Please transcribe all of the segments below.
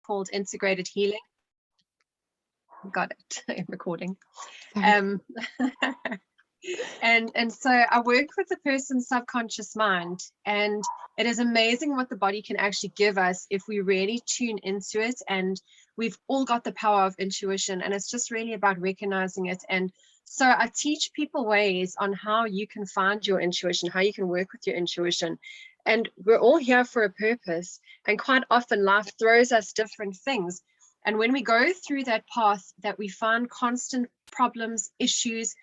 called integrated healing. Got it. I'm recording. Sorry. And so I work with the person's subconscious mind, and it is amazing what the body can actually give us if we really tune into it. And we've all got the power of intuition, and it's just really about recognizing it. And so I teach people ways on how you can find your intuition, how you can work with your intuition. And we're all here for a purpose, and quite often life throws us different things. And when we go through that path that we find constant problems, issues,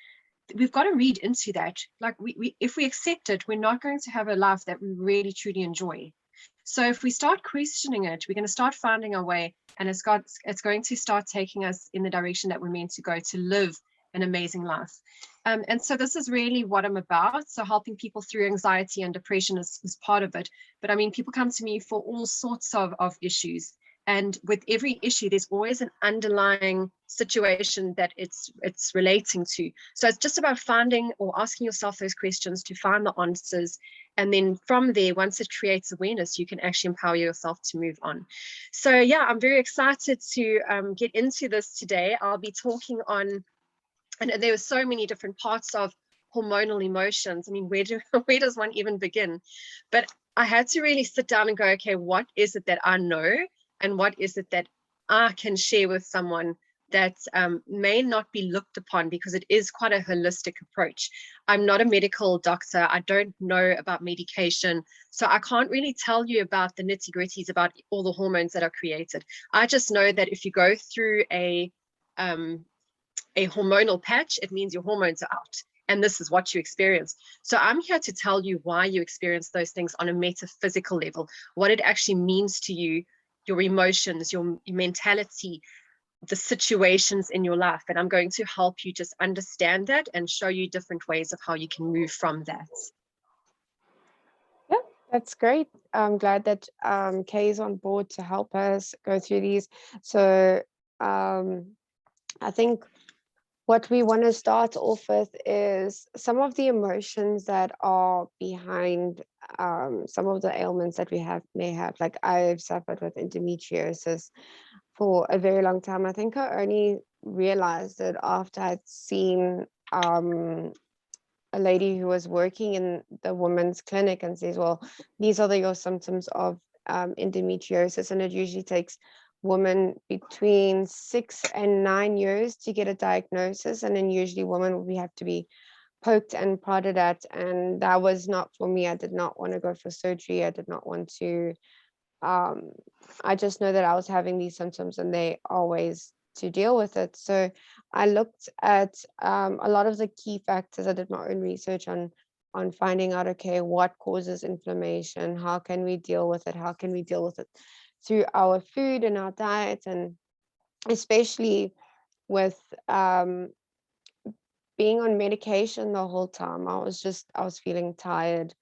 we've got to read into that. Like if we accept it, we're not going to have a life that we really truly enjoy. So if we start questioning it, we're going to start finding our way, and it's going to start taking us in the direction that we're meant to go to live an amazing life. And so this is really what I'm about. So helping people through anxiety and depression is part of it. But I mean, people come to me for all sorts of issues. And with every issue, there's always an underlying situation that it's relating to. So it's just about finding or asking yourself those questions to find the answers. And then from there, once it creates awareness, you can actually empower yourself to move on. So yeah, I'm very excited to get into this today. I'll be talking on, and there are so many different parts of hormonal emotions. I mean, where does one even begin? But I had to really sit down and go, okay, what is it that I know? And what is it that I can share with someone that may not be looked upon, because it is quite a holistic approach. I'm not a medical doctor. I don't know about medication. So I can't really tell you about the nitty-gritties about all the hormones that are created. I just know that if you go through a hormonal patch, it means your hormones are out. And this is what you experience. So I'm here to tell you why you experience those things on a metaphysical level, what it actually means to you, your emotions, your mentality, the situations in your life. And I'm going to help you just understand that and show you different ways of how you can move from that. Yeah, that's great. I'm glad that Kay is on board to help us go through these. So I think what we want to start off with is some of the emotions that are behind some of the ailments that we may have. Like I've suffered with endometriosis for a very long time. I think I only realized it after I'd seen a lady who was working in the women's clinic and says, well, these are your symptoms of endometriosis, and it usually takes women between 6 and 9 years to get a diagnosis, and then usually women we have to be poked and prodded at, and that was not for me. I did not want to go for surgery. I did not want to I just know that I was having these symptoms and they always to deal with it. So I looked at a lot of the key factors. I did my own research on finding out, okay, what causes inflammation? How can we deal with it? How can we deal with it through our food and our diet? And especially with being on medication the whole time, I was feeling tired.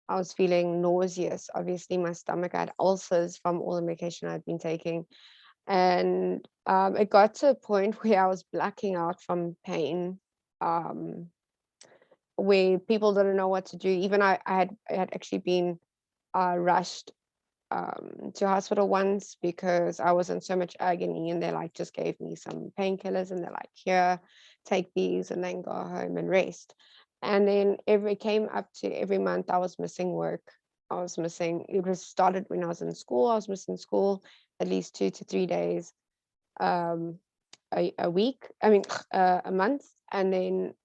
I was feeling nauseous. Obviously, my stomach had ulcers from all the medication I'd been taking. And it got to a point where I was blacking out from pain, where people didn't know what to do. Even I had actually been rushed to hospital once because I was in so much agony, and they just gave me some painkillers, and they're like, here, take these and then go home and rest. And then it came up to every month I was missing work. It started when I was in school. I was missing school at least 2 to 3 days a week, a month. And then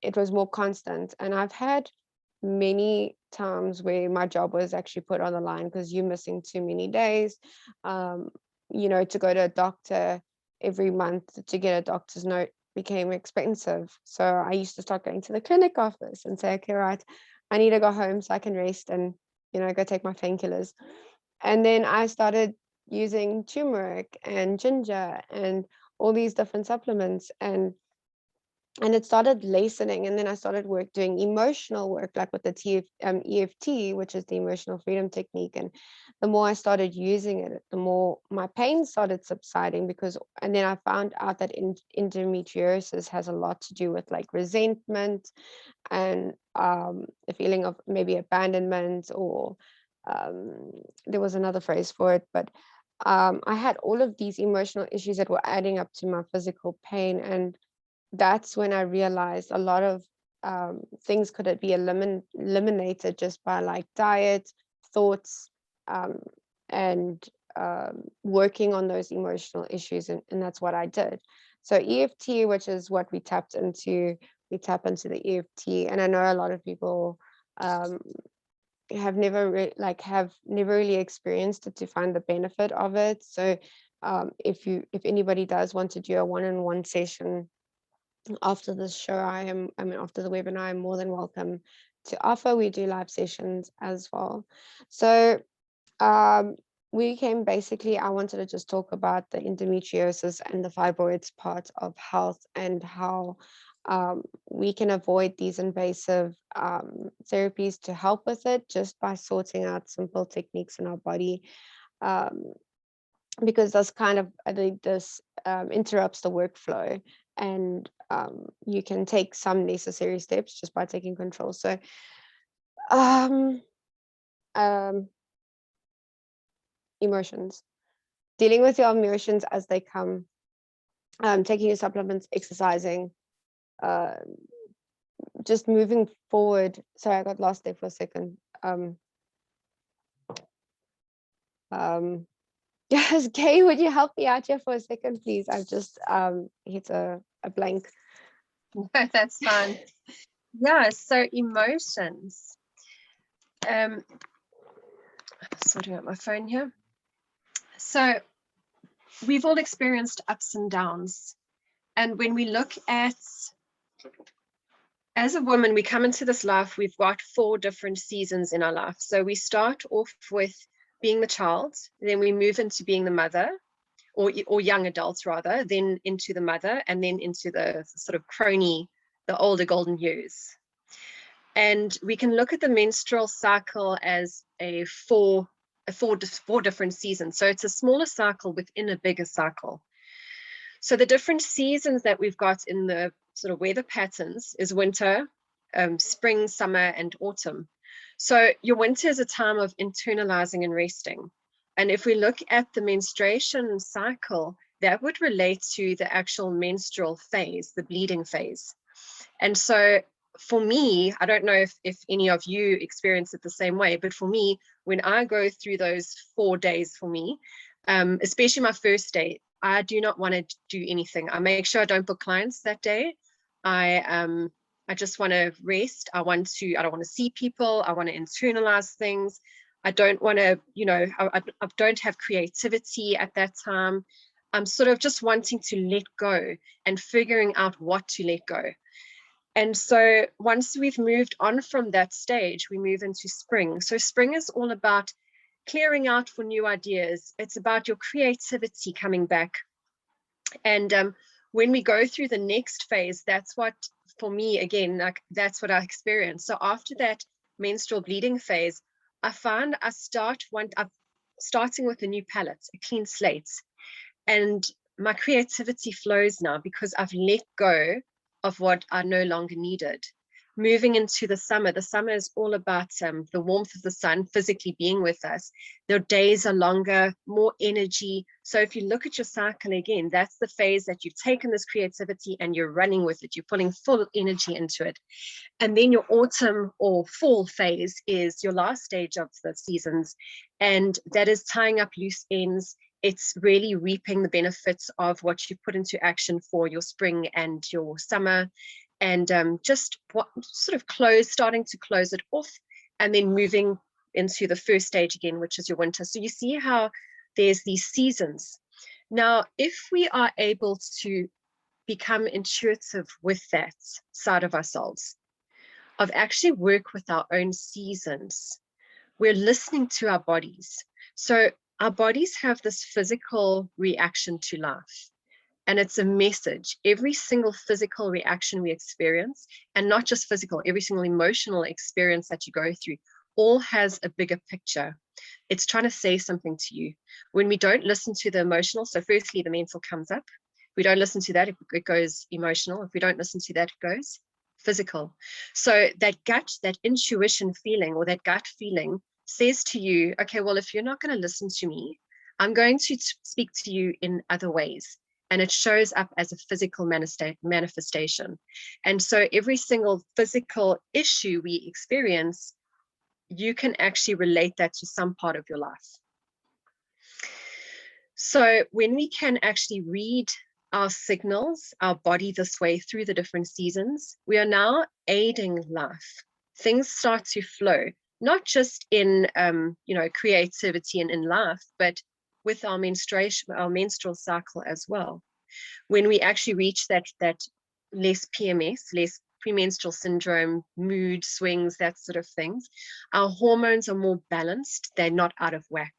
it was more constant. And I've had many times where my job was actually put on the line because you're missing too many days. To go to a doctor every month to get a doctor's note became expensive. So I used to start going to the clinic office and say, okay, right, I need to go home so I can rest and, go take my painkillers. And then I started using turmeric and ginger and all these different supplements, and it started lessening. And then I started doing emotional work, like with the EFT, which is the emotional freedom technique. And the more I started using it, the more my pain started subsiding, and then I found out that endometriosis has a lot to do with like resentment and the feeling of maybe abandonment, or there was another phrase for it, but I had all of these emotional issues that were adding up to my physical pain. And that's when I realized a lot of things could be eliminated just by like diet, thoughts, um, and working on those emotional issues. And that's what I did. So EFT, which is what we tap into the EFT. And I know a lot of people um, have never really experienced it to find the benefit of it. So if anybody does want to do a one-on-one session after this show, after the webinar, I'm more than welcome to offer. We do live sessions as well. So um, I wanted to just talk about the endometriosis and the fibroids part of health, and how we can avoid these invasive therapies to help with it, just by sorting out simple techniques in our body. Um, because that's kind of, I think this interrupts the workflow, and you can take some necessary steps just by taking control. So um, um, emotions, dealing with your emotions as they come, taking your supplements, exercising, uh, just moving forward. Sorry, I got lost there for a second. Yes, Kay, would you help me out here for a second, please? I've just hit a blank. No, that's fine. Yeah, so emotions. Sorting out my phone here. So we've all experienced ups and downs. And when we look at, as a woman, we come into this life, we've got 4 different seasons in our life. So we start off with being the child, then we move into being the mother, or young adults rather, then into the mother, and then into the sort of crony, the older golden years. And we can look at the menstrual cycle as four different seasons. So it's a smaller cycle within a bigger cycle. So the different seasons that we've got in the sort of weather patterns is winter, spring, summer, and autumn. So your winter is a time of internalizing and resting. And if we look at the menstruation cycle, that would relate to the actual menstrual phase, the bleeding phase. And so for me, I don't know if any of you experience it the same way, but for me, when I go through those 4 days for me, especially my first day, I do not want to do anything. I make sure I don't book clients that day. I just want to rest. I don't want to see people. I want to internalize things. I don't want to, I don't have creativity at that time. I'm sort of just wanting to let go and figuring out what to let go. And so once we've moved on from that stage, we move into spring. So spring is all about clearing out for new ideas. It's about your creativity coming back. And when we go through the next phase, that's what, for me, again, like that's what I experience. So after that menstrual bleeding phase, I find I'm starting with a new palette, a clean slate. And my creativity flows now because I've let go of what I no longer needed. Moving into the summer is all about the warmth of the sun physically being with us. Their days are longer, more energy. So if you look at your cycle again, that's the phase that you've taken this creativity and you're running with it. You're pulling full energy into it. And then your autumn or fall phase is your last stage of the seasons. And that is tying up loose ends. It's really reaping the benefits of what you put into action for your spring and your summer, and just starting to close it off, and then moving into the first stage again, which is your winter. So you see how there's these seasons. Now, if we are able to become intuitive with that side of ourselves, of actually work with our own seasons, we're listening to our bodies. So our bodies have this physical reaction to life, and it's a message. Every single physical reaction we experience, and not just physical, every single emotional experience that you go through, all has a bigger picture. It's trying to say something to you. When we don't listen to the emotional, so firstly, the mental comes up. If we don't listen to that, it goes emotional. If we don't listen to that, it goes physical. So that intuition feeling, or that gut feeling, says to you, okay, well, if you're not going to listen to me, I'm going to speak to you in other ways. And it shows up as a physical manifestation. And so every single physical issue we experience, you can actually relate that to some part of your life. So when we can actually read our signals, our body this way through the different seasons, we are now aiding life. Things start to flow, not just in creativity and in life, but with our menstrual cycle as well. When we actually reach that less PMS, less premenstrual syndrome, mood swings, that sort of things, our hormones are more balanced. They're not out of whack.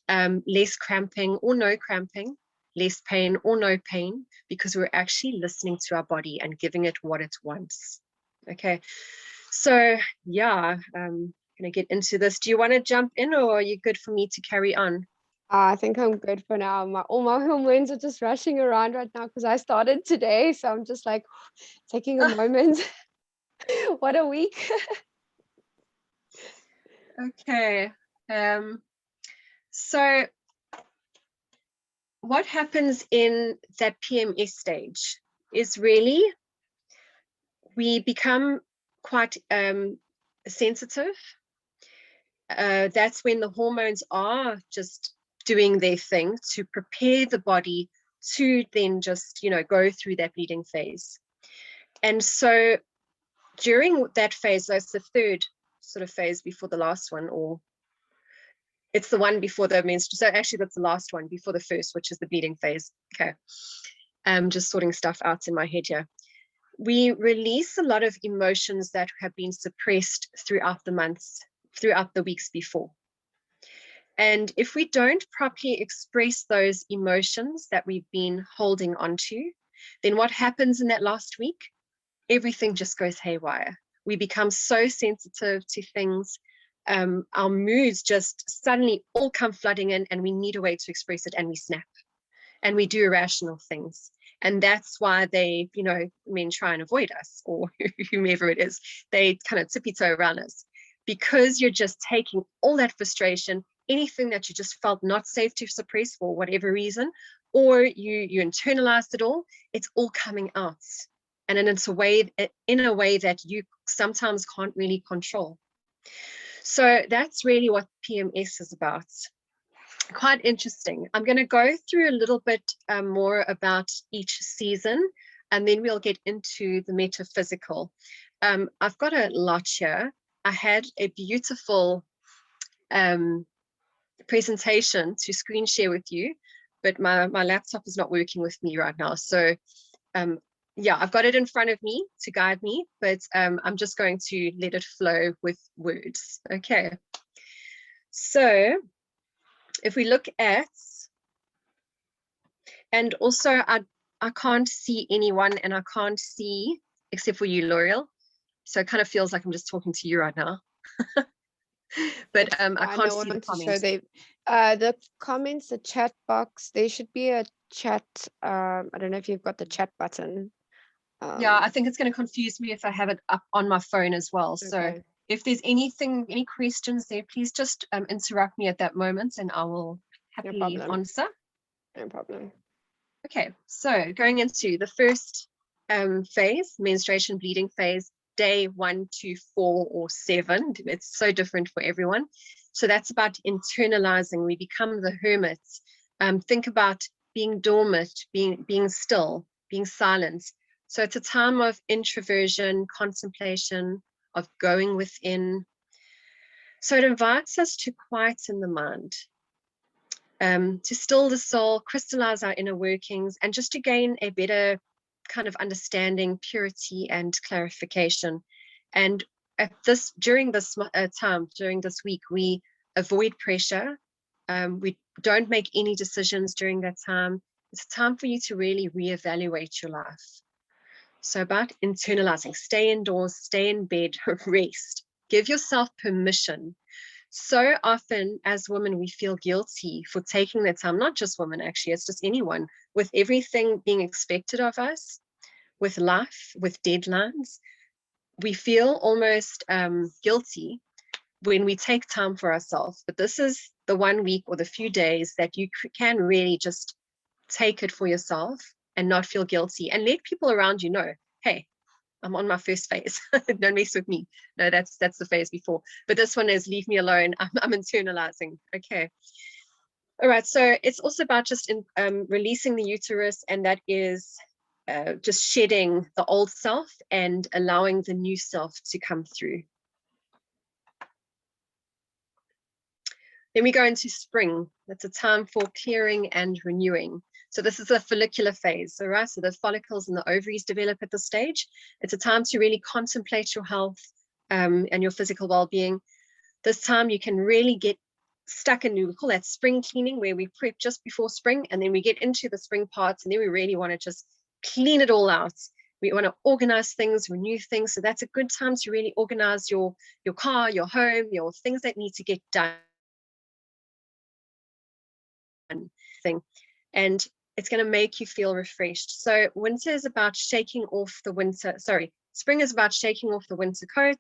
Less cramping or no cramping, less pain or no pain, because we're actually listening to our body and giving it what it wants. Okay, so yeah, I'm gonna get into this. Do you want to jump in, or are you good for me to carry on? I think I'm good for now. All my hormones are just rushing around right now because I started today. So I'm just like taking a moment. What a week. Okay. So what happens in that PMS stage is really we become quite sensitive. That's when the hormones are just doing their thing to prepare the body to then just, go through that bleeding phase. And so during that phase, that's the third sort of phase before the last one, or it's the one before the menstrual. So actually that's the last one before the first, which is the bleeding phase. Okay. Just sorting stuff out in my head here. We release a lot of emotions that have been suppressed throughout the months, throughout the weeks before. And if we don't properly express those emotions that we've been holding onto, then what happens in that last week? Everything just goes haywire. We become so sensitive to things. Our moods just suddenly all come flooding in, and we need a way to express it, and we snap and we do irrational things. And that's why they, men try and avoid us, or whomever it is, they kind of tippy-toe around us, because you're just taking all that frustration, anything that you just felt not safe to suppress for whatever reason, or you internalized it all, it's all coming out. And in a way that you sometimes can't really control. So that's really what PMS is about. Quite interesting. I'm going to go through a little bit more about each season, and then we'll get into the metaphysical. I've got a lot here. I had a beautiful presentation to screen share with you, but my laptop is not working with me right now. So yeah, I've got it in front of me to guide me, but I'm just going to let it flow with words. Okay. So if we look at, and also I can't see anyone, and I can't see except for you, Loreal. So it kind of feels like I'm just talking to you right now. But I can't see the comments. The comments, the chat box, there should be a chat. I don't know if you've got the chat button. Yeah, I think it's going to confuse me if I have it up on my phone as well. So Okay. if there's any questions there, please just interrupt me at that moment, and I will happily answer. No problem. Okay, so going into the first phase, menstruation bleeding phase, day 1 to 4 or 7. It's so different for everyone. So that's about internalizing. We become the hermits. Think about being dormant, being still, being silent. So it's a time of introversion, contemplation, of going within. So it invites us to quieten the mind, to still the soul, crystallize our inner workings, and just to gain a better kind of understanding, purity, and clarification. And during this time, during this week, we avoid pressure. We don't make any decisions during that time. It's a time for you to really reevaluate your life. So about internalizing, stay indoors, stay in bed, rest, give yourself permission. So often as women, we feel guilty for taking that time, not just women, actually, it's just anyone, with everything being expected of us, with life, with deadlines. We feel almost guilty when we take time for ourselves. But this is the 1 week or the few days that you can really just take it for yourself and not feel guilty, and let people around you know, hey, I'm on my first phase. Don't mess with me. No, that's the phase before. But this one is leave me alone. I'm internalizing. Okay. All right. So it's also about just releasing the uterus, and that is just shedding the old self and allowing the new self to come through. Then we go into spring. That's a time for clearing and renewing. So this is a follicular phase, all right? So the follicles and the ovaries develop at this stage. It's a time to really contemplate your health and your physical well-being. This time you can really get stuck in, we call that spring cleaning, where we prep just before spring, and then we get into the spring parts, and then we really want to just clean it all out. We want to organize things, renew things. So that's a good time to really organize your car, your home, your things that need to get done. And it's going to make you feel refreshed. So winter is about shaking off the winter, spring is about shaking off the winter coat,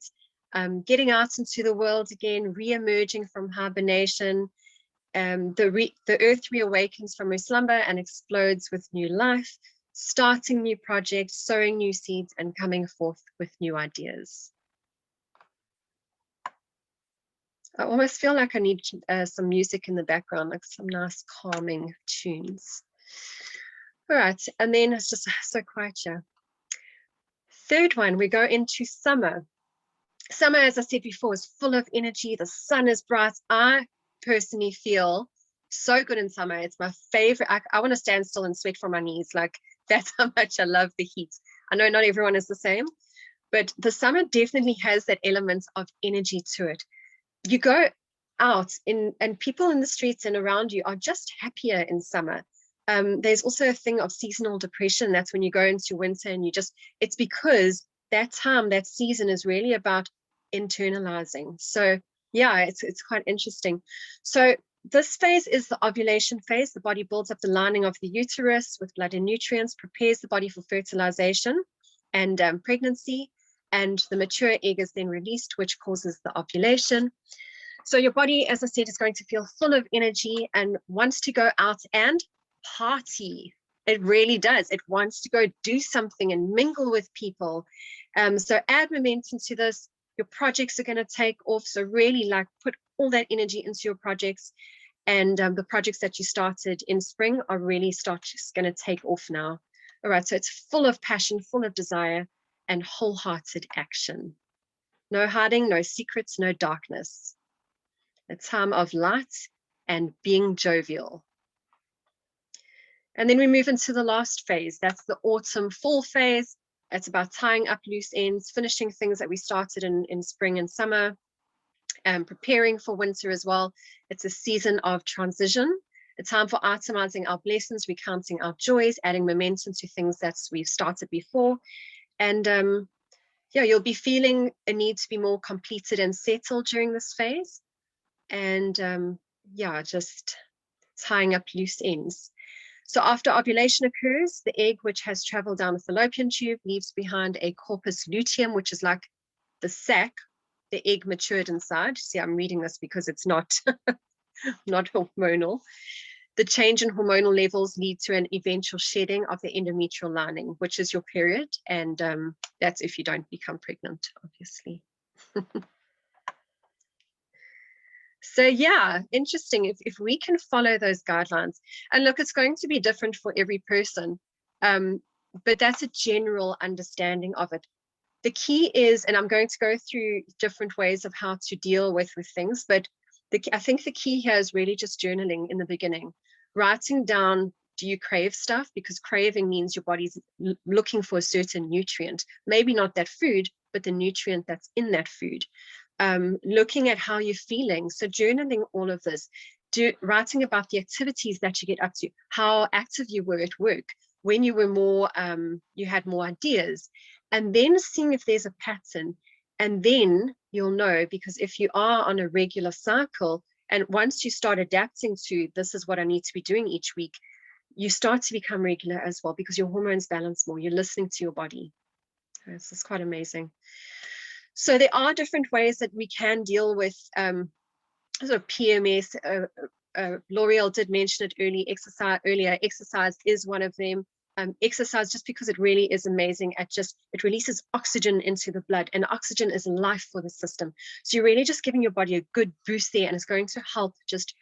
getting out into the world again, re-emerging from hibernation. The earth reawakens from her slumber and explodes with new life, starting new projects, sowing new seeds, and coming forth with new ideas. I almost feel like I need some music in the background, like some nice calming tunes. All right, and then it's just so quiet here. Third one, we go into summer. Summer, as I said before, is full of energy. The sun is bright. I personally feel so good in summer. It's my favorite. I want to stand still and sweat from my knees. Like, that's how much I love the heat. I know not everyone is the same, but the summer definitely has that element of energy to it. You go out and people in the streets and around you are just happier in summer. There's also a thing of seasonal depression. That's when you go into winter and it's because that time, that season is really about internalizing. So yeah, it's quite interesting. So this phase is the ovulation phase. The body builds up the lining of the uterus with blood and nutrients, prepares the body for fertilization and pregnancy. And the mature egg is then released, which causes the ovulation. So your body, as I said, is going to feel full of energy and wants to go out and party. It really does. It wants to go do something and mingle with people. So add momentum to this. Your projects are going to take off. So really put all that energy into your projects. And the projects that you started in spring are really going to take off now. All right. So it's full of passion, full of desire, and wholehearted action. No hiding, no secrets, no darkness. A time of light and being jovial. And then we move into the last phase. That's the autumn fall phase. It's about tying up loose ends, finishing things that we started in spring and summer, and preparing for winter as well. It's a season of transition, a time for itemizing our blessings, recounting our joys, adding momentum to things that we've started before. And yeah, you'll be feeling a need to be more completed and settled during this phase. And yeah, just tying up loose ends. So after ovulation occurs, the egg, which has traveled down the fallopian tube, leaves behind a corpus luteum, which is like the sac, the egg matured inside. See, I'm reading this because it's not, not hormonal. The change in hormonal levels lead to an eventual shedding of the endometrial lining, which is your period. And that's if you don't become pregnant, obviously. So yeah, interesting. If we can follow those guidelines, and look, it's going to be different for every person, but that's a general understanding of it. The key is, and I'm going to go through different ways of how to deal with things, but I think the key here is really just journaling in the beginning, writing down, do you crave stuff? Because craving means your body's looking for a certain nutrient, maybe not that food, but the nutrient that's in that food. Looking at how you're feeling. So journaling all of this, writing about the activities that you get up to, how active you were at work, when you were more, you had more ideas, and then seeing if there's a pattern. And then you'll know, because if you are on a regular cycle, and once you start adapting to, this is what I need to be doing each week, you start to become regular as well, because your hormones balance more. You're listening to your body. This is quite amazing. So there are different ways that we can deal with sort of PMS. Loreal did mention it earlier. Exercise is one of them. Exercise, just because it really is amazing at it releases oxygen into the blood, and oxygen is life for the system. So you're really just giving your body a good boost there, and it's going to help just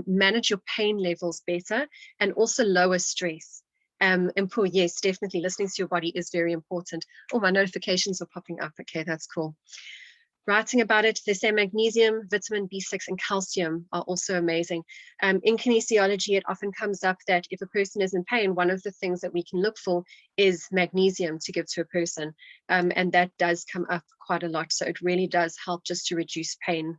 manage your pain levels better and also lower stress. And Paul, yes, definitely listening to your body is very important. Oh, my notifications are popping up. Okay, that's cool. Writing about it, they say magnesium, vitamin B6, and calcium are also amazing. In kinesiology, it often comes up that if a person is in pain, one of the things that we can look for is magnesium to give to a person. And that does come up quite a lot. So it really does help just to reduce pain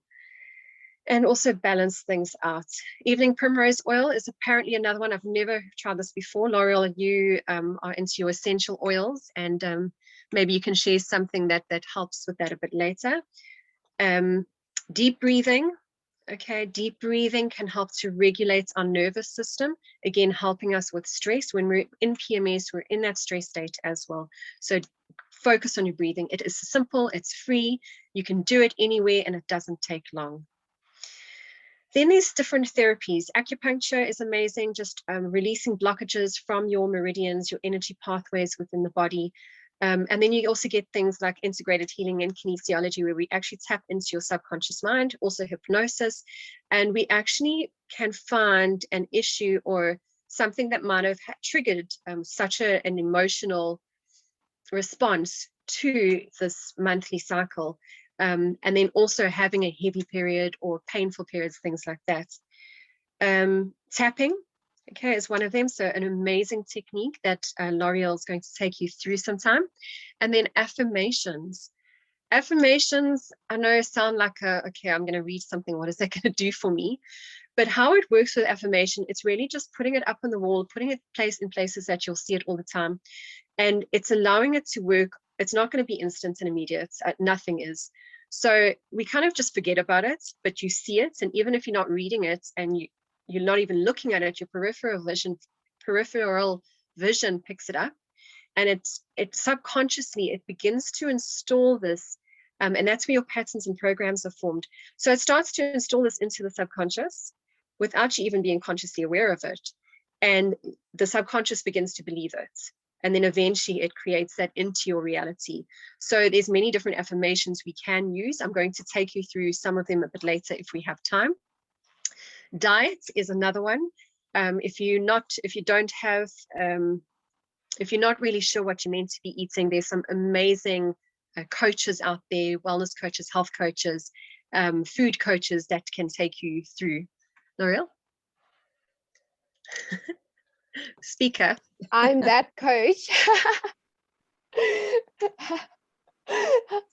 and also balance things out. Evening primrose oil is apparently another one. I've never tried this before. Loreal, you are into your essential oils, and maybe you can share something that helps with that a bit later. Deep breathing. Okay, deep breathing can help to regulate our nervous system, again, helping us with stress. When we're in PMS, we're in that stress state as well. So focus on your breathing. It is simple, it's free, you can do it anywhere, and it doesn't take long. Then there's different therapies. Acupuncture is amazing, just releasing blockages from your meridians, your energy pathways within the body. And then you also get things like integrated healing and kinesiology, where we actually tap into your subconscious mind, also hypnosis, and we actually can find an issue or something that might have triggered such an emotional response to this monthly cycle. And then also having a heavy period or painful periods, things like that. Tapping, okay, is one of them. So an amazing technique that Loreal is going to take you through sometime. And then affirmations. Affirmations, I know, sound like okay, I'm going to read something. What is that going to do for me? But how it works with affirmation, it's really just putting it up on the wall, putting it in places that you'll see it all the time. And it's allowing it to work. It's not going to be instant and immediate. Nothing is. So we kind of just forget about it, but you see it. And even if you're not reading it and you're not even looking at it, your peripheral vision picks it up. And it subconsciously, it begins to install this. And that's where your patterns and programs are formed. So it starts to install this into the subconscious without you even being consciously aware of it. And the subconscious begins to believe it. And then eventually it creates that into your reality. So there's many different affirmations we can use. I'm going to take you through some of them a bit later if we have time. Diet is another one. If you're not really sure what you're meant to be eating, there's some amazing coaches out there, wellness coaches, health coaches, food coaches that can take you through. Loreal? Speaker. I'm that coach.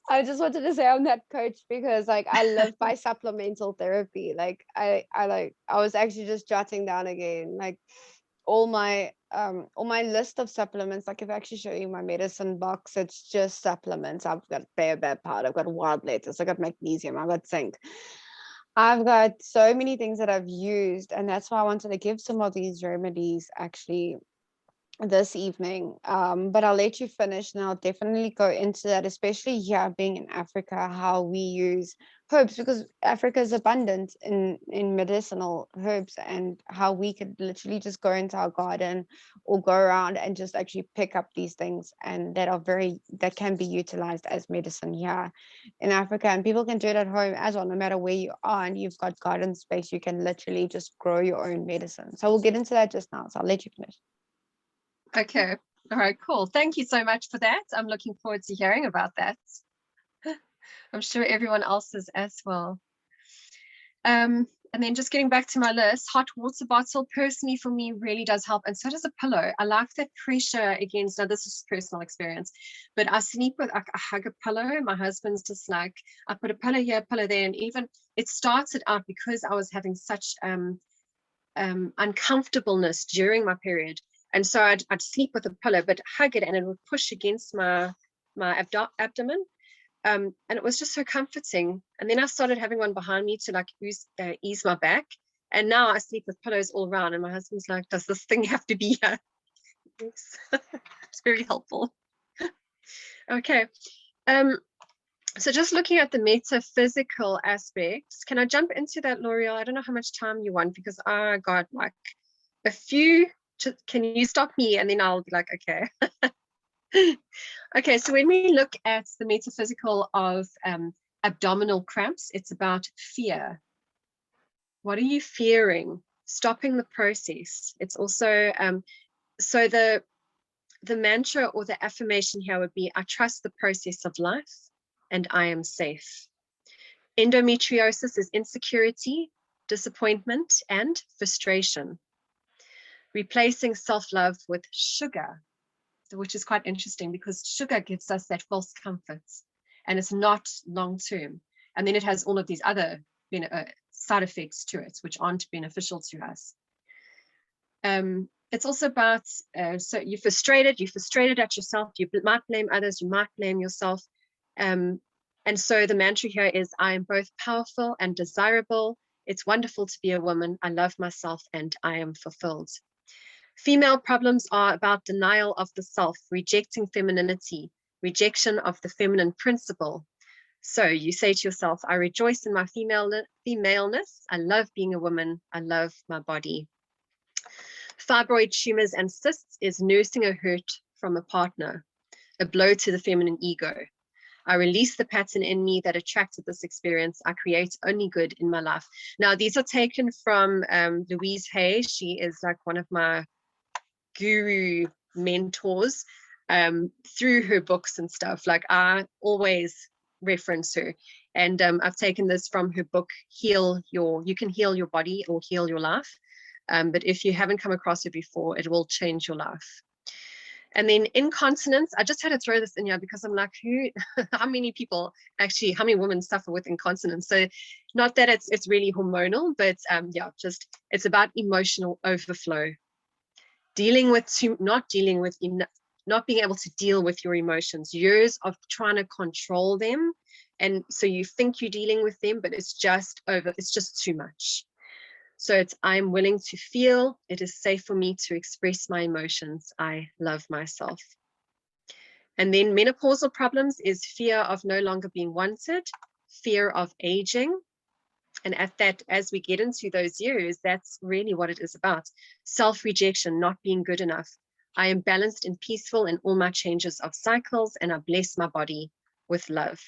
I just wanted to say I'm that coach because like I live by supplemental therapy. Like I was actually just jotting down again like all my list of supplements. Like if I actually show you my medicine box, it's just supplements. I've got baobab powder, I've got wild lettuce, I've got magnesium, I've got zinc. I've got so many things that I've used, and that's why I wanted to give some of these remedies actually this evening. But I'll let you finish and I'll definitely go into that, especially here being in Africa, how we use herbs, because Africa is abundant in medicinal herbs, and how we could literally just go into our garden or go around and just actually pick up these things, and that can be utilized as medicine here in Africa. And people can do it at home as well, no matter where you are, and you've got garden space, you can literally just grow your own medicine. So we'll get into that just now, so I'll let you finish. Okay. All right, cool. Thank you so much for that. I'm looking forward to hearing about that. I'm sure everyone else is as well. And then just getting back to my list, hot water bottle personally for me really does help. And so does a pillow. I like that pressure against, now this is personal experience, but I sleep with, I hug a pillow. My husband's just like, I put a pillow here, a pillow there. And even it started out because I was having such uncomfortableness during my period. And so I'd sleep with a pillow, but hug it, and it would push against my abdomen. And it was just so comforting. And then I started having one behind me to like ease my back. And now I sleep with pillows all around. And my husband's like, does this thing have to be here? Yes. It's very helpful. Okay. So just looking at the metaphysical aspects, can I jump into that, L'Oreal? I don't know how much time you want because I got like a few. Can you stop me? And then I'll be like, okay. Okay, so when we look at the metaphysical of abdominal cramps, it's about fear. What are you fearing? Stopping the process. It's also, so the mantra or the affirmation here would be, I trust the process of life and I am safe. Endometriosis is insecurity, disappointment, and frustration. Replacing self-love with sugar, which is quite interesting because sugar gives us that false comfort and it's not long-term. And then it has all of these other side effects to it, which aren't beneficial to us. It's also about, so you're frustrated at yourself, you might blame others, you might blame yourself. And so the mantra here is, I am both powerful and desirable. It's wonderful to be a woman. I love myself and I am fulfilled. Female problems are about denial of the self, rejecting femininity, rejection of the feminine principle. So you say to yourself, I rejoice in my femaleness. I love being a woman. I love my body. Fibroid tumors and cysts is nursing a hurt from a partner, a blow to the feminine ego. I release the pattern in me that attracted this experience. I create only good in my life. Now, these are taken from Louise Hay. She is like one of my guru mentors through her books and stuff. Like I always reference her. And I've taken this from her book, You Can Heal Your Body or Heal Your Life. But if you haven't come across it before, it will change your life. And then incontinence, I just had to throw this in here because I'm like, how many women suffer with incontinence? So not that it's really hormonal, but yeah, just it's about emotional overflow. Not being able to deal with your emotions, years of trying to control them. And so you think you're dealing with them, but it's just too much. So I'm willing to feel. It is safe for me to express my emotions. I love myself. And then menopausal problems is fear of no longer being wanted, fear of aging. And as we get into those years, that's really what it is about. Self-rejection, not being good enough. I am balanced and peaceful in all my changes of cycles, and I bless my body with love.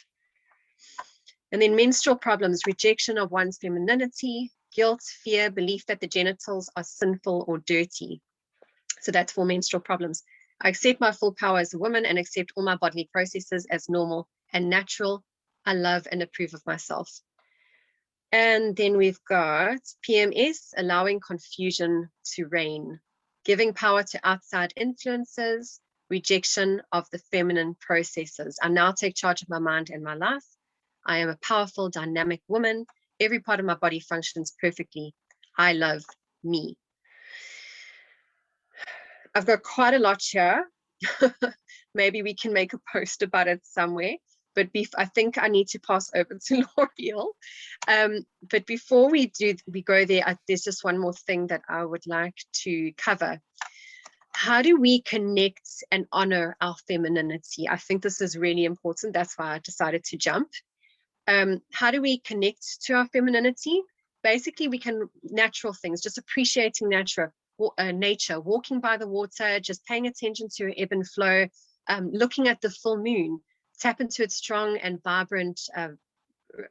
And then menstrual problems, rejection of one's femininity, guilt, fear, belief that the genitals are sinful or dirty. So that's for menstrual problems. I accept my full power as a woman and accept all my bodily processes as normal and natural. I love and approve of myself. And then we've got PMS, allowing confusion to reign, giving power to outside influences, rejection of the feminine processes. I now take charge of my mind and my life. I am a powerful, dynamic woman. Every part of my body functions perfectly. I love me. I've got quite a lot here. Maybe we can make a post about it somewhere. But I think I need to pass over to L'Oreal. But before we go there, there's just one more thing that I would like to cover. How do we connect and honor our femininity? I think this is really important. That's why I decided to jump. How do we connect to our femininity? Basically, we can natural things, just appreciating nature, walking by the water, just paying attention to ebb and flow, looking at the full moon, tap into its strong and vibrant,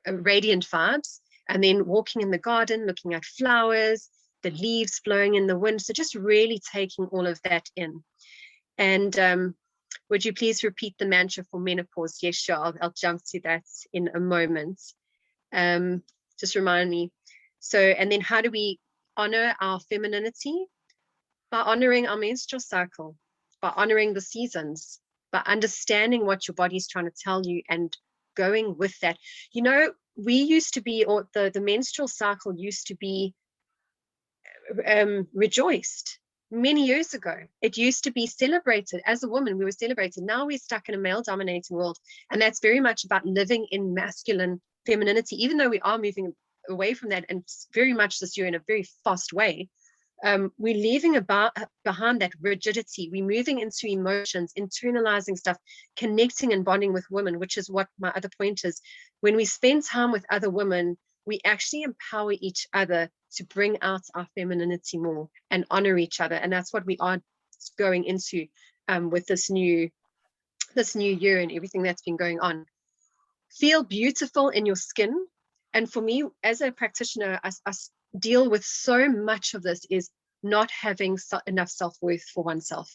radiant vibes, and then walking in the garden, looking at flowers, the leaves blowing in the wind. So just really taking all of that in. And would you please repeat the mantra for menopause? Yes, sure. I'll jump to that in a moment. Just remind me. So, and then how do we honor our femininity? By honoring our menstrual cycle, by honoring the seasons, by understanding what your body is trying to tell you and going with that. You know, we used to be, or the menstrual cycle used to be rejoiced. Many years ago, it used to be celebrated. As a woman, we were celebrated. Now we're stuck in a male-dominating world, and that's very much about living in masculine femininity, even though we are moving away from that, and very much this year in a very fast way. we're leaving behind that rigidity. We're moving into emotions, internalizing stuff, connecting and bonding with women, which is what my other point is. When we spend time with other women, we actually empower each other to bring out our femininity more and honor each other. And that's what we are going into with this new year and everything that's been going on. Feel beautiful in your skin. And for me, as a practitioner, I deal with so much of this is not having enough self-worth for oneself,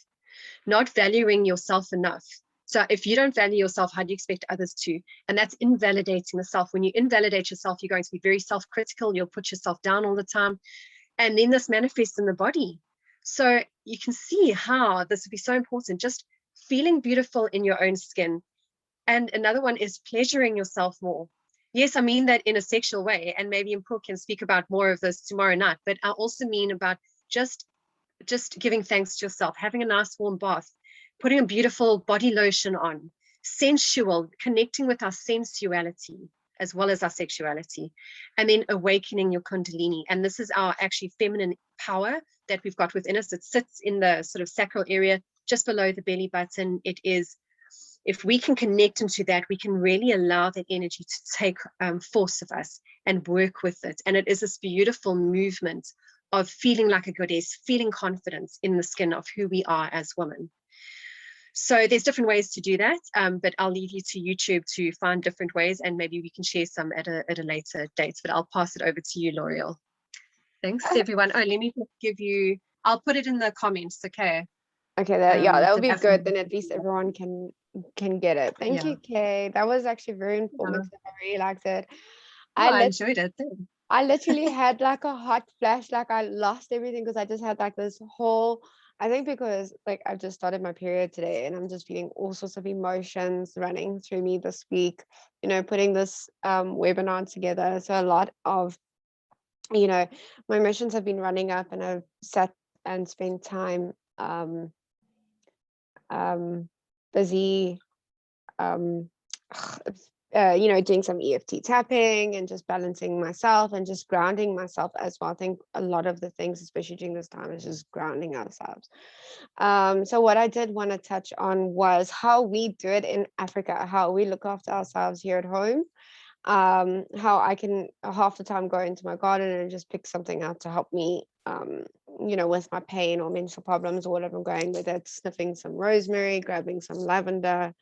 not valuing yourself enough. So if you don't value yourself, how do you expect others to? And that's invalidating the self. When you invalidate yourself, you're going to be very self-critical. You'll put yourself down all the time. And then this manifests in the body. So you can see how this would be so important, just feeling beautiful in your own skin. And another one is pleasuring yourself more. Yes, I mean that in a sexual way, and maybe Mpho can speak about more of this tomorrow night, but I also mean about just giving thanks to yourself, having a nice warm bath, putting a beautiful body lotion on, sensual, connecting with our sensuality as well as our sexuality, and then awakening your kundalini. And this is our actually feminine power that we've got within us. It sits in the sort of sacral area just below the belly button. It is, if we can connect into that, we can really allow that energy to take force of us and work with it. And it is this beautiful movement of feeling like a goddess, feeling confidence in the skin of who we are as women. So there's different ways to do that, but I'll leave you to YouTube to find different ways, and maybe we can share some at a later date, but I'll pass it over to you, Loreal. Thanks, everyone. Oh, let me give you, I'll put it in the comments, okay? Okay, that would be good. Then at least everyone can get it. Thank you, Kay. That was actually very informative. I really liked it. I enjoyed it. I literally had like a hot flash, like I lost everything because I just had like this whole, I think because like I've just started my period today and I'm just feeling all sorts of emotions running through me this week, you know, putting this webinar together. So a lot of, you know, my emotions have been running up, and I've sat and spent time busy you know, doing some EFT tapping and just balancing myself and just grounding myself as well. I think a lot of the things, especially during this time, is just grounding ourselves. So what I did want to touch on was how we do it in Africa, how we look after ourselves here at home. How I can half the time go into my garden and just pick something out to help me, you know, with my pain or mental problems or whatever I'm going with it, sniffing some rosemary, grabbing some lavender.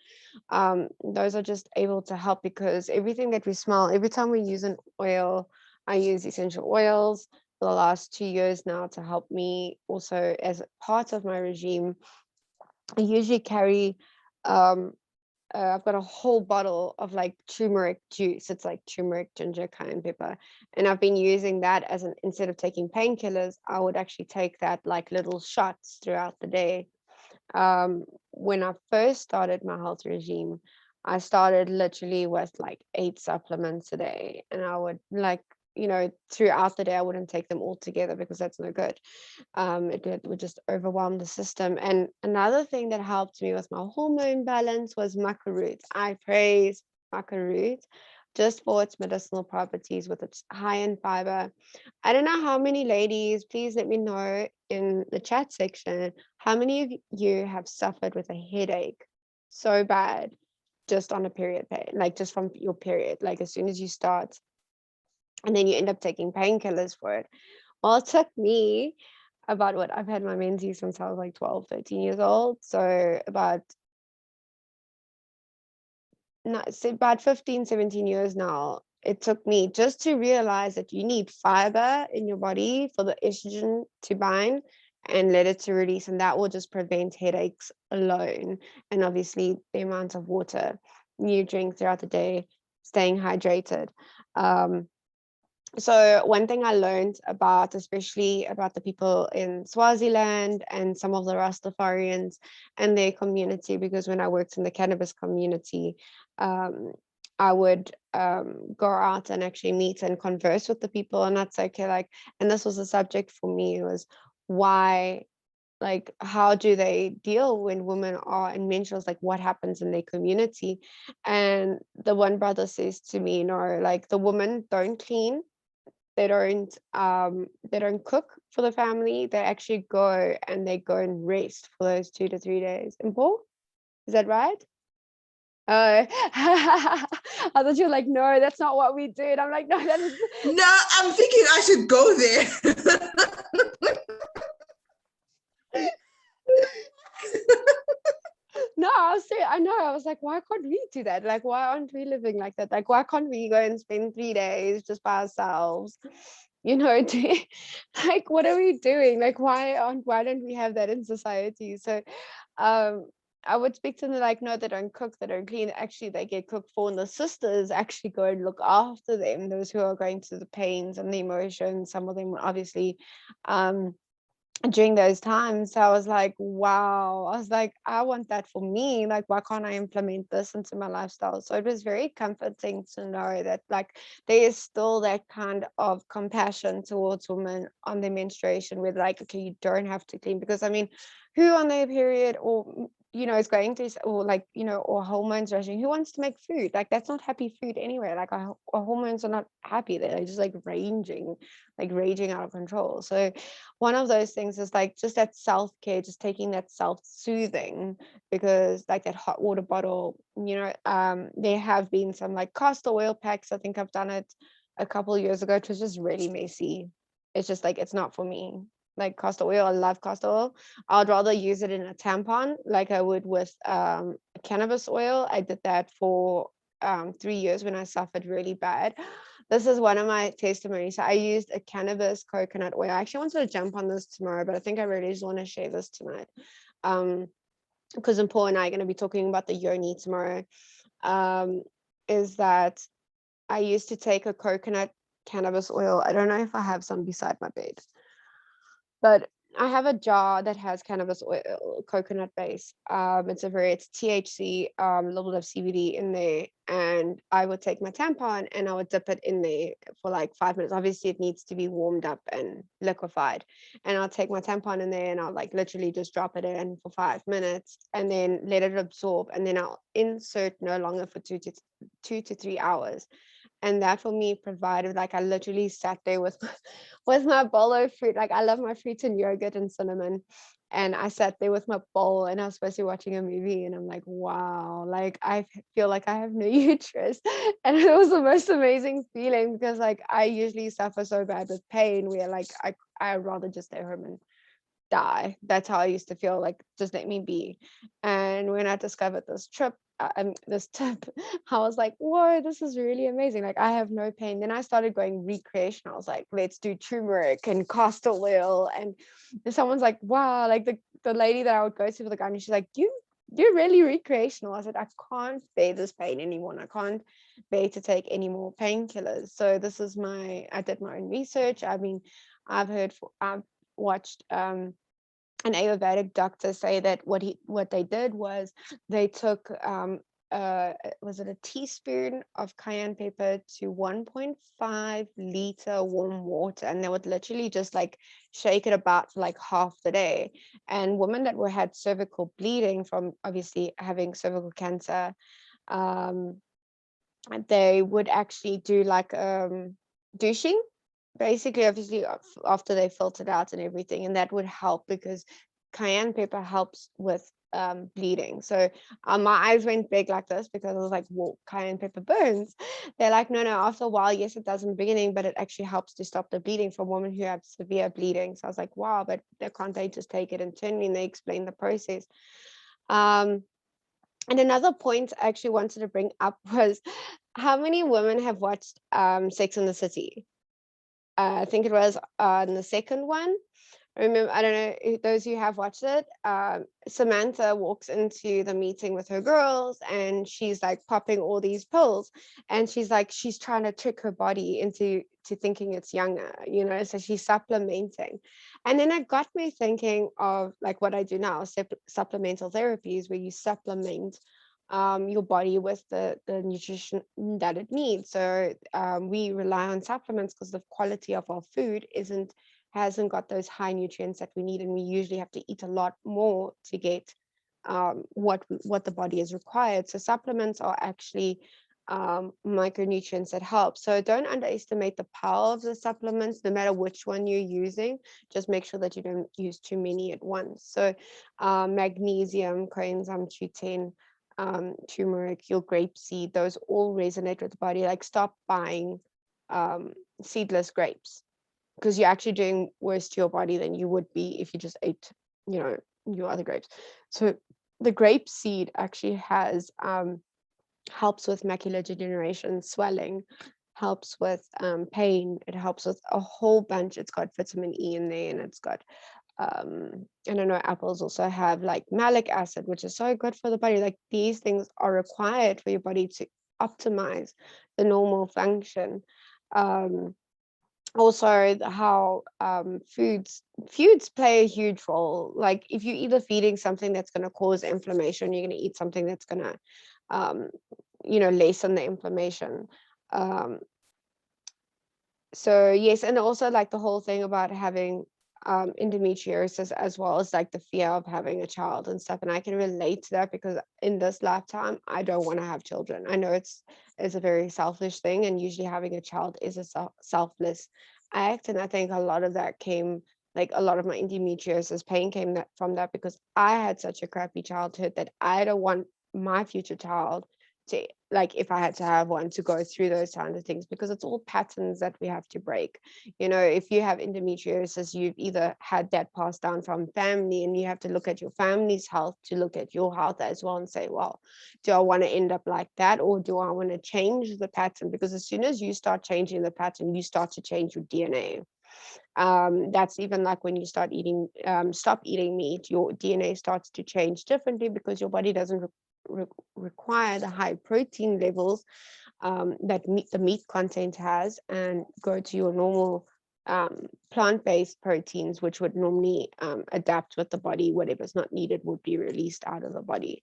Those are just able to help, because everything that we smell, every time we use an oil, I use essential oils for the last 2 years now to help me also as part of my regime. I usually carry I've got a whole bottle of like turmeric juice. It's like turmeric, ginger, cayenne pepper. And I've been using that as an, instead of taking painkillers, I would actually take that like little shots throughout the day. When I first started my health regime, I started literally with like 8 supplements a day. And I would like, you know, throughout the day, I wouldn't take them all together because that's no good. It would just overwhelm the system. And another thing that helped me with my hormone balance was maca root. I praise maca root just for its medicinal properties, with its high in fiber. I don't know how many ladies, please let me know in the chat section, how many of you have suffered with a headache so bad just on a period pain, like just from your period, like as soon as you start, and then you end up taking painkillers for it. Well, it took me about, what, I've had my menses since I was like 12, 13 years old. So about 15, 17 years now, it took me just to realize that you need fiber in your body for the estrogen to bind and let it to release. And that will just prevent headaches alone. And obviously the amount of water you drink throughout the day, staying hydrated. So one thing I learned about, especially about the people in Swaziland and some of the Rastafarians and their community, because when I worked in the cannabis community, I would go out and actually meet and converse with the people. And that's okay, like, and this was a subject for me, was why, like, how do they deal when women are in menstruals, like what happens in their community? And the one brother says to me, no, like the women don't clean, they don't cook for the family. They actually go and rest for those 2 to 3 days. And Paul, is that right? Oh, I thought you were like, no, that's not what we do. And I'm like, no, that is. No, I'm thinking I should go there. No, I know. I was like, why can't we do that? Like, why aren't we living like that? Like, why can't we go and spend 3 days just by ourselves? You know, like, what are we doing? Like, why don't we have that in society? So, um, I would speak to them like, no, they don't cook, they don't clean. Actually, they get cooked for, and the sisters actually go and look after them. Those who are going through the pains and the emotions. Some of them obviously, um, during those times. So I was like, wow, I was like, I want that for me. Like, why can't I implement this into my lifestyle? So it was very comforting to know that, like, there is still that kind of compassion towards women on their menstruation, where, like, okay, you don't have to clean. Because I mean, who on their period, or is going through, or like, or hormones rushing, who wants to make food? Like, that's not happy food anyway. Like, our hormones are not happy. They're just like raging out of control. So one of those things is like just that self-care, just taking that self-soothing, because like that hot water bottle, there have been some like castor oil packs. I think I've done it a couple of years ago. It was just really messy. It's just like, it's not for me. Like castor oil, I love castor oil. I'd rather use it in a tampon like I would with cannabis oil. I did that for 3 years when I suffered really bad. This is one of my testimonies. So I used a cannabis coconut oil. I actually wanted to jump on this tomorrow, but I think I really just want to share this tonight. Because Paul and I are going to be talking about the yoni tomorrow. Is that I used to take a coconut cannabis oil. I don't know if I have some beside my bed, but I have a jar that has cannabis oil, coconut base. It's THC, a little bit of CBD in there. And I would take my tampon and I would dip it in there for like 5 minutes. Obviously, it needs to be warmed up and liquefied. And I'll take my tampon in there and I'll like literally just drop it in for 5 minutes and then let it absorb. And then I'll insert no longer for 2 to 3 hours. And that for me provided, like, I literally sat there with with my bowl of fruit. Like, I love my fruit and yogurt and cinnamon, and I sat there with my bowl and I was supposed to be watching a movie, and I'm like, wow, like I feel like I have no uterus. And it was the most amazing feeling, because like I usually suffer so bad with pain where like I'd rather just stay home and die. That's how I used to feel, like, just let me be. And when I discovered this tip, I was like, whoa, this is really amazing. Like, I have no pain. Then I started going recreational. I was like, let's do turmeric and castor oil. And someone's like, wow, like the lady that I would go to for the gynae, she's like, you're really recreational. I said, I can't bear this pain anymore. I can't bear to take any more painkillers. So I did my own research. I mean, I've watched an Ayurvedic doctor say that what they did was they took was it a teaspoon of cayenne pepper to 1.5 liter warm water, and they would literally just like shake it about for like half the day. And women that had cervical bleeding from obviously having cervical cancer, they would actually do like douching, basically, obviously after they filtered out and everything, and that would help because cayenne pepper helps with bleeding. So my eyes went big like this, because I was like, well, cayenne pepper burns. They're like, no, after a while, yes, it does in the beginning, but it actually helps to stop the bleeding from women who have severe bleeding. So I was like, wow, but can't they just take it internally? And they explained the process. And another point I actually wanted to bring up was, how many women have watched Sex and the City? I think it was on the second one. Remember, I don't know if those who have watched it. Samantha walks into the meeting with her girls, and she's like popping all these pills, and she's trying to trick her body into thinking it's younger, so she's supplementing. And then it got me thinking of like what I do now, supplemental therapies, where you supplement your body with the nutrition that it needs. So we rely on supplements because the quality of our food hasn't got those high nutrients that we need, and we usually have to eat a lot more to get what the body is required. So supplements are actually micronutrients that help. So don't underestimate the power of the supplements, no matter which one you're using. Just make sure that you don't use too many at once. So magnesium, coenzyme Q10, turmeric, your grape seed, those all resonate with the body. Like stop buying seedless grapes, because you're actually doing worse to your body than you would be if you just ate, your other grapes. So the grape seed actually has helps with macular degeneration, swelling, helps with pain. It helps with a whole bunch. It's got vitamin E in there, and it's got and I know apples also have like malic acid, which is so good for the body. Like these things are required for your body to optimize the normal function. Also how foods play a huge role. Like if you're either feeding something that's going to cause inflammation, you're going to eat something that's going to lessen the inflammation. So yes, and also like the whole thing about having endometriosis, as well as like the fear of having a child and stuff. And I can relate to that, because in this lifetime I don't want to have children. I know it's a very selfish thing, and usually having a child is a selfless act. And I think a lot of that came, like a lot of my endometriosis pain came from that, because I had such a crappy childhood that I don't want my future child to, like, if I had to have one, to go through those kinds of things, because it's all patterns that we have to break. If you have endometriosis, you've either had that passed down from family, and you have to look at your family's health to look at your health as well, and say, well, do I want to end up like that, or do I want to change the pattern? Because as soon as you start changing the pattern, you start to change your DNA. That's even like when you start eating, stop eating meat, your DNA starts to change differently, because your body doesn't require the high protein levels that the meat content has, and go to your normal plant-based proteins, which would normally adapt with the body. Whatever's not needed would be released out of the body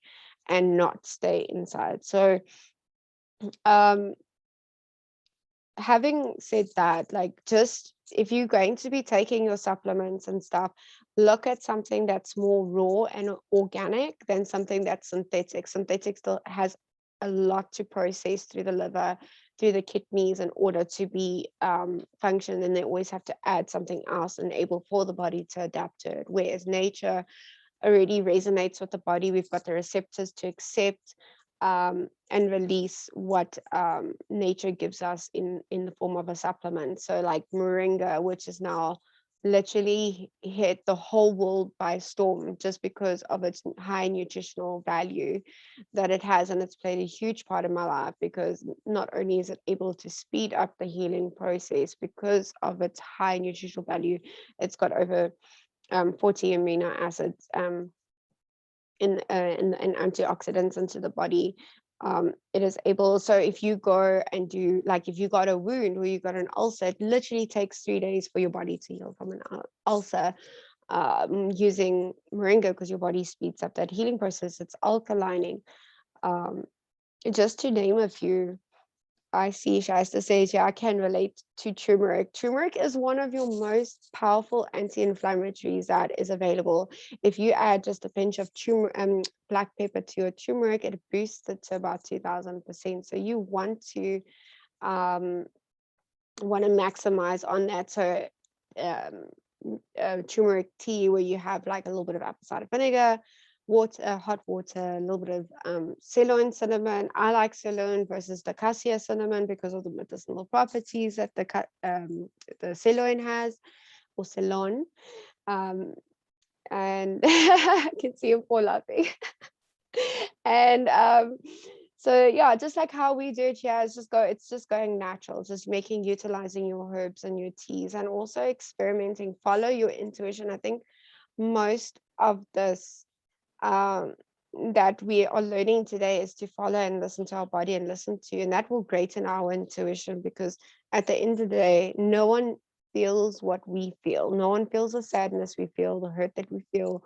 and not stay inside. So having said that, like, just if you're going to be taking your supplements and stuff, look at something that's more raw and organic than something that's synthetic. Synthetic still has a lot to process through the liver, through the kidneys, in order to be function, and they always have to add something else enable for the body to adapt to it, whereas nature already resonates with the body. We've got the receptors to accept and release what nature gives us in the form of a supplement. So like moringa, which is now literally hit the whole world by storm, just because of its high nutritional value that it has. And it's played a huge part in my life, because not only is it able to speed up the healing process because of its high nutritional value, it's got over 40 amino acids in antioxidants into the body. It is able, so if you go and do, like, if you got a wound or you got an ulcer, it literally takes 3 days for your body to heal from an ulcer, using moringa, because your body speeds up that healing process. It's alkalining, just to name a few. I see Shasta says, yeah, I can relate to turmeric. Turmeric is one of your most powerful anti-inflammatories that is available. If you add just a pinch of black pepper to your turmeric, it boosts it to about 2000%. So you want to maximize on that. So turmeric tea, where you have like a little bit of apple cider vinegar, water, hot water, a little bit of Ceylon cinnamon. I like Ceylon versus the cassia cinnamon because of the medicinal properties that the Ceylon has, or Ceylon. And I can see him fall laughing. And so yeah, just like how we do it here, it's just going natural, just utilizing your herbs and your teas, and also experimenting. Follow your intuition. I think most of this that we are learning today is to follow and listen to our body, and and that will greaten our intuition, because at the end of the day, no one feels what we feel. No one feels the sadness we feel, the hurt that we feel,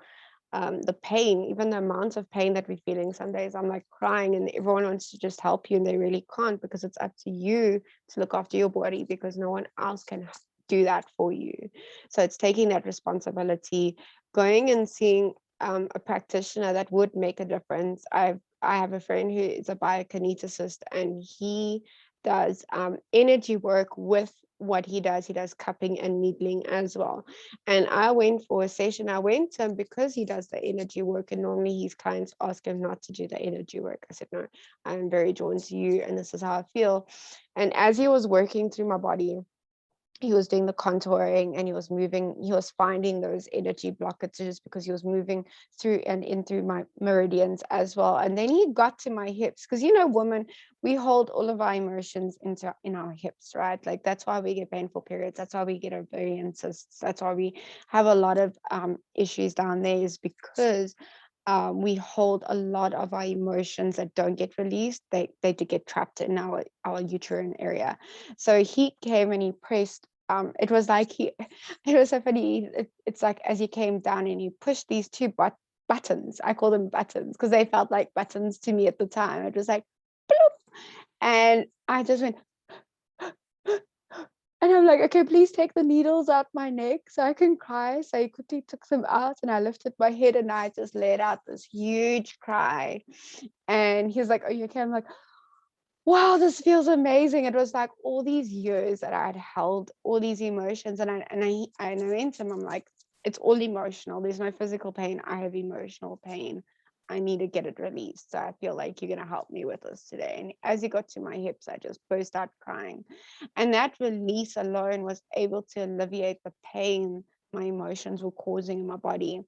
the pain, even the amount of pain that we're feeling. Some days I'm like crying and everyone wants to just help you, and they really can't, because it's up to you to look after your body, because no one else can do that for you. So it's taking that responsibility, going and seeing a practitioner that would make a difference. I've I have a friend who is a biokineticist, and he does energy work with what he does. He does cupping and needling as well. And I went for a session. I went to him because he does the energy work, and normally his clients ask him not to do the energy work. I said, no, I'm very drawn to you, and this is how I feel. And as he was working through my body, he was doing the contouring, and he was moving, he was finding those energy blockages because he was moving through and in through my meridians as well. And then he got to my hips, because women, we hold all of our emotions in our hips, right? Like, that's why we get painful periods, that's why we get ovarian cysts, that's why we have a lot of issues down there, is because we hold a lot of our emotions that don't get released. They do get trapped in our uterine area. So he came and he pressed. It was like it was so funny. It's like, as he came down and he pushed these two buttons. I call them buttons because they felt like buttons to me at the time. It was like, bloop, and I just went. And I'm like, okay, please take the needles out my neck so I can cry. So he quickly took them out, and I lifted my head and I just let out this huge cry. And he was like, are you okay? I'm like, wow, this feels amazing. It was like all these years that I had held all these emotions. And I went to him, I'm like, it's all emotional. There's no physical pain. I have emotional pain. I need to get it released. So I feel like you're going to help me with this today. And as he got to my hips, I just burst out crying. And that release alone was able to alleviate the pain my emotions were causing in my body.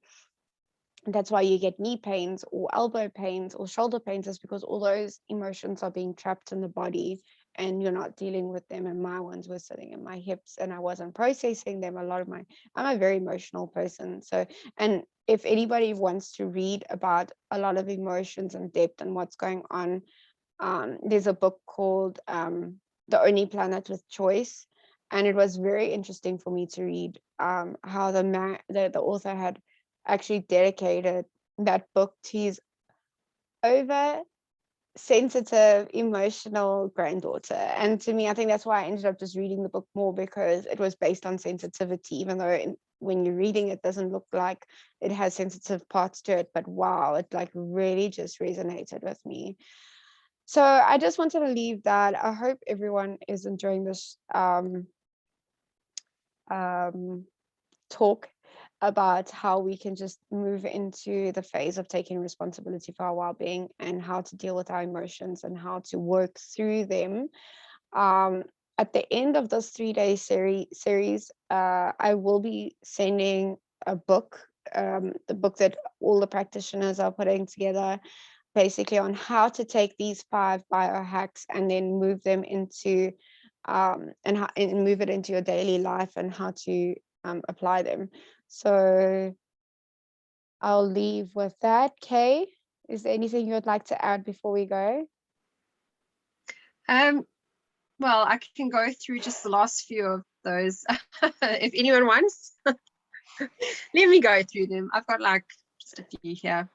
And that's why you get knee pains or elbow pains or shoulder pains, is because all those emotions are being trapped in the body and you're not dealing with them. And my ones were sitting in my hips and I wasn't processing them. I'm a very emotional person. So, and if anybody wants to read about a lot of emotions and depth and what's going on, there's a book called The Only Planet with Choice. And it was very interesting for me to read how the author had actually dedicated that book to his over sensitive, emotional granddaughter. And to me, I think that's why I ended up just reading the book more, because it was based on sensitivity, even though when you're reading it doesn't look like it has sensitive parts to it. But wow, it like really just resonated with me. So I just wanted to leave that. I hope everyone is enjoying this talk about how we can just move into the phase of taking responsibility for our well-being and how to deal with our emotions and how to work through them. At the end of this 3-day series, I will be sending a book, the book that all the practitioners are putting together, basically on how to take these 5 biohacks and then move them into and move it into your daily life and how to apply them. So I'll leave with that. Kay, is there anything you would like to add before we go? Well, I can go through just the last few of those if anyone wants. Let me go through them. I've got like just a few here.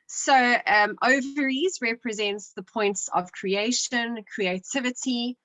So ovaries represents the points of creation, creativity,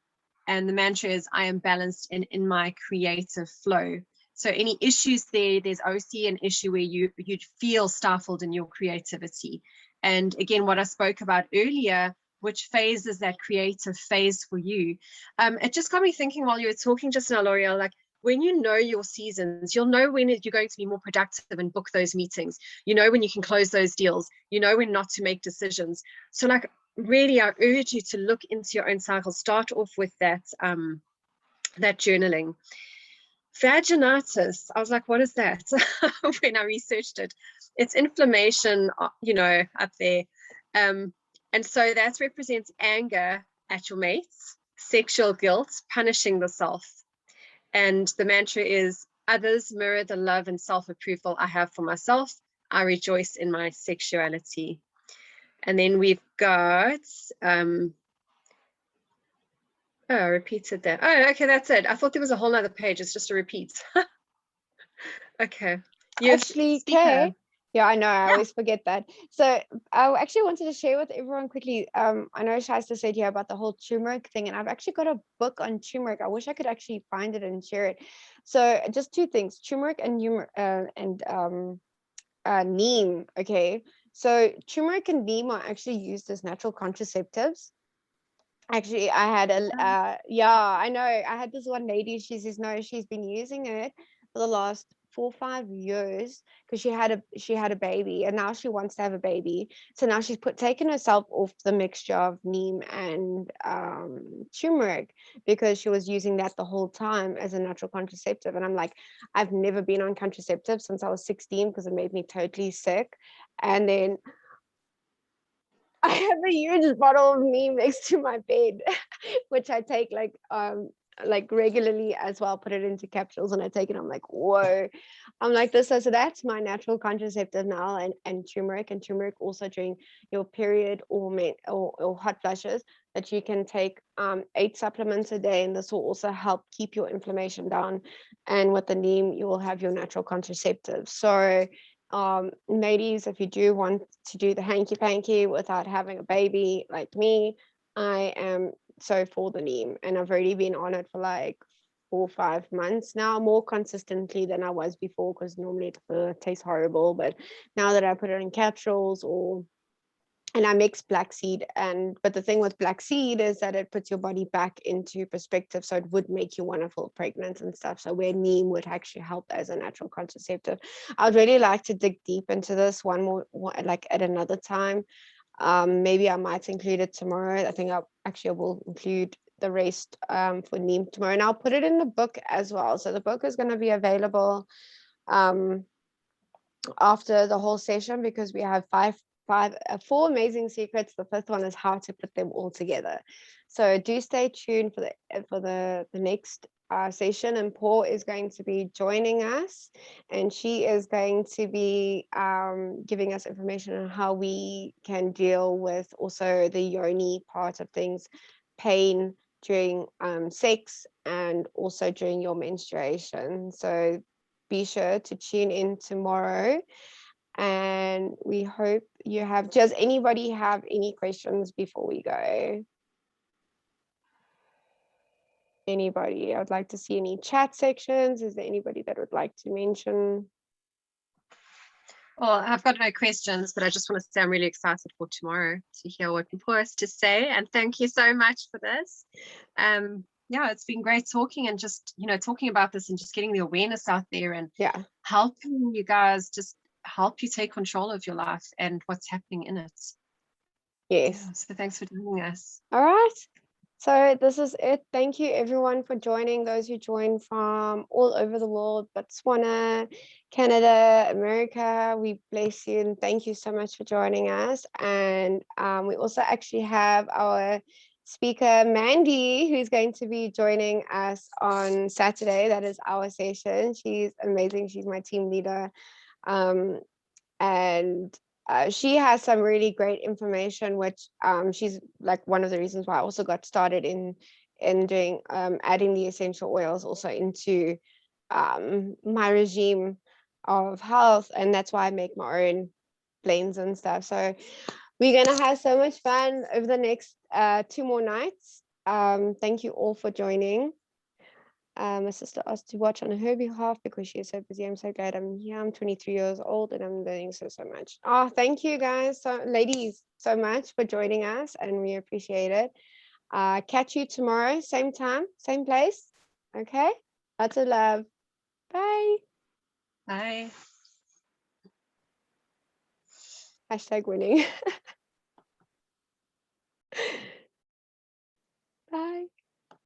and the mantra is, I am balanced and in my creative flow. So any issues there's obviously an issue where you'd feel stifled in your creativity. And again, what I spoke about earlier, which phase is that creative phase for you? It just got me thinking while you were talking just now, Loreal, like when you know your seasons, you'll know when you're going to be more productive and book those meetings. You know when you can close those deals. You know when not to make decisions. So like really, I urge you to look into your own cycle. Start off with that that journaling. Vaginitis, I was like, what is that? When I researched it, it's inflammation, up there. And so that represents anger at your mates, sexual guilt, punishing the self. And the mantra is, others mirror the love and self-approval I have for myself. I rejoice in my sexuality. And then we've got, I repeated that. Oh, okay, that's it. I thought there was a whole nother page. It's just a repeat. Okay. Actually, Kay, yeah, I know, I always forget that. So I actually wanted to share with everyone quickly. I know Shaista said here about the whole turmeric thing, and I've actually got a book on turmeric. I wish I could actually find it and share it. So just 2 things, turmeric and neem. Okay, So turmeric and neem are actually used as natural contraceptives. Actually, I had yeah, I know. I had this one lady, she says, no, she's been using it for the last 4 or 5 years because she had a baby and now she wants to have a baby. So now she's taken herself off the mixture of neem and turmeric because she was using that the whole time as a natural contraceptive. And I'm like, I've never been on contraceptive since I was 16 because it made me totally sick. And then I have a huge bottle of neem next to my bed, which I take like regularly as well. Put it into capsules and I take it. I'm like, whoa! I'm like this. So that's my natural contraceptive now, and turmeric. And turmeric also during your period or hot flushes that you can take 8 supplements a day, and this will also help keep your inflammation down. And with the neem, you will have your natural contraceptive. So ladies, if you do want to do the hanky panky without having a baby like me, I am so for the neem, and I've already been on it for like 4 or 5 months now, more consistently than I was before, because normally it tastes horrible. But now that I put it in capsules and I mix black seed, but the thing with black seed is that it puts your body back into perspective, so it would make you want to feel pregnant and stuff. So where neem would actually help as a natural contraceptive. I would really like to dig deep into this one more, like at another time. Maybe I might include it tomorrow. I think I will include the rest for neem tomorrow, and I'll put it in the book as well. So the book is going to be available after the whole session, because we have 4 amazing secrets. The 5th one is how to put them all together. So do stay tuned for the next session, and Paul is going to be joining us, and she is going to be giving us information on how we can deal with also the yoni part of things, pain during sex and also during your menstruation. So be sure to tune in tomorrow, and we hope you have. Does anybody have any questions before we go? Anybody? I would like to see any chat sections. Is there anybody that would like to mention? Well, I've got no questions, but I just want to say I'm really excited for tomorrow to hear what Paul has to say. And thank you so much for this. Yeah, it's been great talking and just, talking about this and just getting the awareness out there and helping you guys, just help you take control of your life and what's happening in it. Yes. Yeah, so thanks for joining us. All right. So this is it. Thank you everyone for joining. Those who joined from all over the world, Botswana, Canada, America, we bless you and thank you so much for joining us. And we also actually have our speaker Mandy, who's going to be joining us on Saturday. That is our session. She's amazing. She's my team leader. And she has some really great information, which she's like one of the reasons why I also got started in doing adding the essential oils also into my regime of health, and that's why I make my own blends and stuff. So we're gonna have so much fun over the next 2 more nights. Thank you all for joining. My sister asked to watch on her behalf because she is so busy. I'm so glad I'm here. I'm 23 years old and I'm learning so much. Oh, thank you guys, ladies, so much for joining us, and we appreciate it. Catch you tomorrow, same time, same place. Okay, lots of love. Bye. Bye. Hashtag winning.